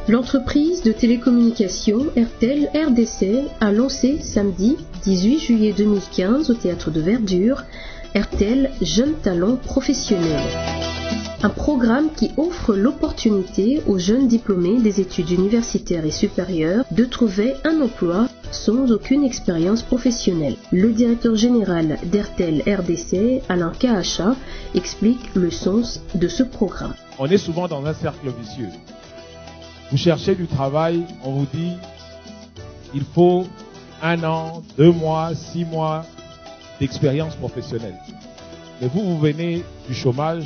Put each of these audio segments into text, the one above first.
L'entreprise de télécommunications RTL RDC a lancé samedi 18 juillet 2015 au Théâtre de Verdure RTL Jeunes Talents Professionnels. Un programme qui offre l'opportunité aux jeunes diplômés des études universitaires et supérieures de trouver un emploi sans aucune expérience professionnelle. Le directeur général d'RTL RDC, Alain Kahacha, explique le sens de ce programme. On est souvent dans un cercle vicieux. Vous cherchez du travail, on vous dit il faut 1 an, 2 mois, 6 mois d'expérience professionnelle. Mais vous venez du chômage,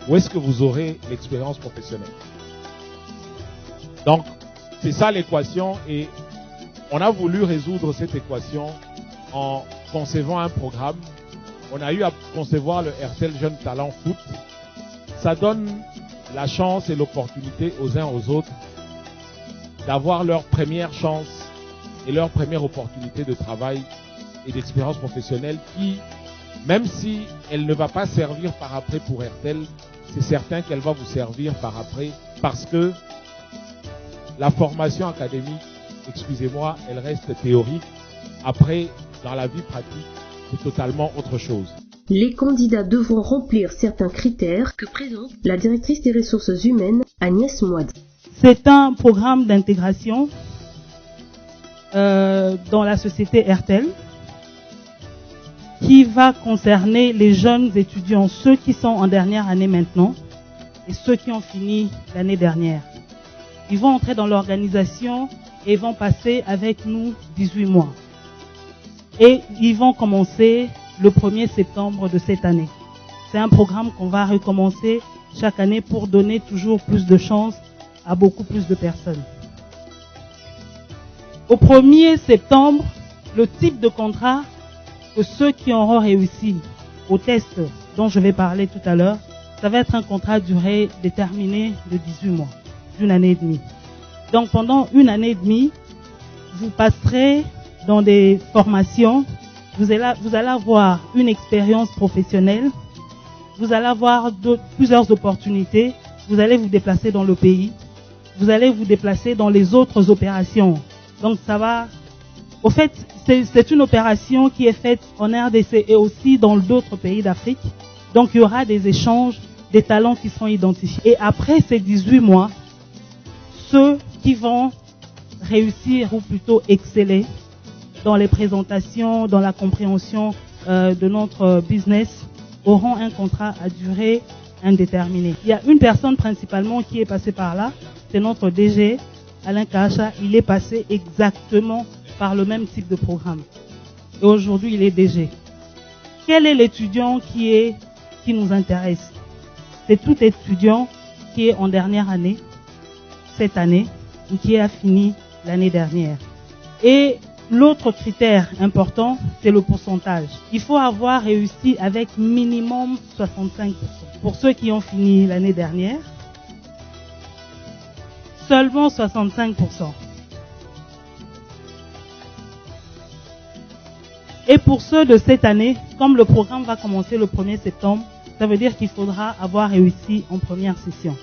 où est-ce que vous aurez l'expérience professionnelle? Donc, c'est ça l'équation et on a voulu résoudre cette équation en concevant un programme. On a eu à concevoir le RTL Jeunes Talents Foot. Ça donne la chance et l'opportunité aux uns aux autres d'avoir leur première chance et leur première opportunité de travail et d'expérience professionnelle qui, même si elle ne va pas servir par après pour RTL, c'est certain qu'elle va vous servir par après parce que la formation académique, excusez-moi, elle reste théorique. Après, dans la vie pratique, c'est totalement autre chose. Les candidats devront remplir certains critères que présente la directrice des ressources humaines, Agnès Moadi. C'est un programme d'intégration dans la société RTL qui va concerner les jeunes étudiants, ceux qui sont en dernière année maintenant et ceux qui ont fini l'année dernière. Ils vont entrer dans l'organisation et vont passer avec nous 18 mois. Et ils vont commencer le 1er septembre de cette année. C'est un programme qu'on va recommencer chaque année pour donner toujours plus de chance à beaucoup plus de personnes. Au 1er septembre, le type de contrat que ceux qui auront réussi au test dont je vais parler tout à l'heure, ça va être un contrat à durée déterminée de 18 mois, d'une année et demie. Donc pendant une année et demie, vous passerez dans des formations, vous allez avoir une expérience professionnelle, vous allez avoir plusieurs opportunités, vous allez vous déplacer dans le pays, vous allez vous déplacer dans les autres opérations. Donc ça va... Au fait, c'est une opération qui est faite en RDC et aussi dans d'autres pays d'Afrique. Donc il y aura des échanges, des talents qui seront identifiés. Et après ces 18 mois, ceux qui vont réussir ou plutôt exceller dans les présentations, dans la compréhension de notre business, auront un contrat à durée indéterminée. Il y a une personne principalement qui est passée par là, c'est notre DG, Alain Kahacha. Il est passé exactement par le même type de programme. Et aujourd'hui, il est DG. Quel est l'étudiant qui nous intéresse? C'est tout étudiant qui est en dernière année, cette année, ou qui a fini l'année dernière. Et l'autre critère important, c'est le pourcentage. Il faut avoir réussi avec minimum 65%. Pour ceux qui ont fini l'année dernière, seulement 65%. Et pour ceux de cette année, comme le programme va commencer le 1er septembre, ça veut dire qu'il faudra avoir réussi en première session.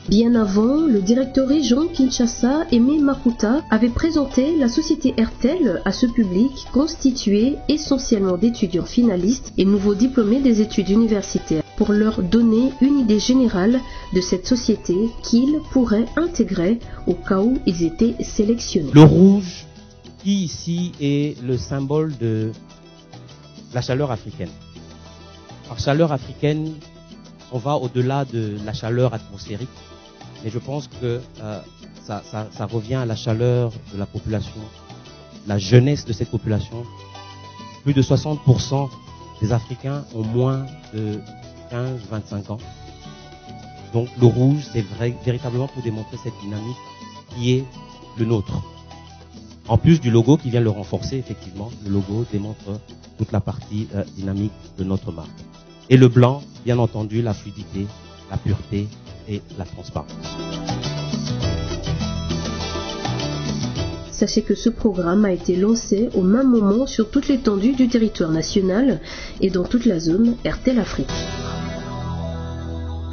Bien avant, le directeur région Kinshasa, Aimé Makuta, avait présenté la société RTL à ce public constitué essentiellement d'étudiants finalistes et nouveaux diplômés des études universitaires pour leur donner une idée générale de cette société qu'ils pourraient intégrer au cas où ils étaient sélectionnés. Le rouge, qui ici est le symbole de la chaleur africaine. Par chaleur africaine, on va au-delà de la chaleur atmosphérique, mais je pense que ça revient à la chaleur de la population, la jeunesse de cette population. Plus de 60% des Africains ont moins de 15-25 ans. Donc le rouge, c'est véritablement pour démontrer cette dynamique qui est le nôtre. En plus du logo qui vient le renforcer, effectivement, le logo démontre toute la partie dynamique de notre marque. Et le blanc, bien entendu, la fluidité, la pureté et la transparence. Sachez que ce programme a été lancé au même moment sur toute l'étendue du territoire national et dans toute la zone RTL Afrique.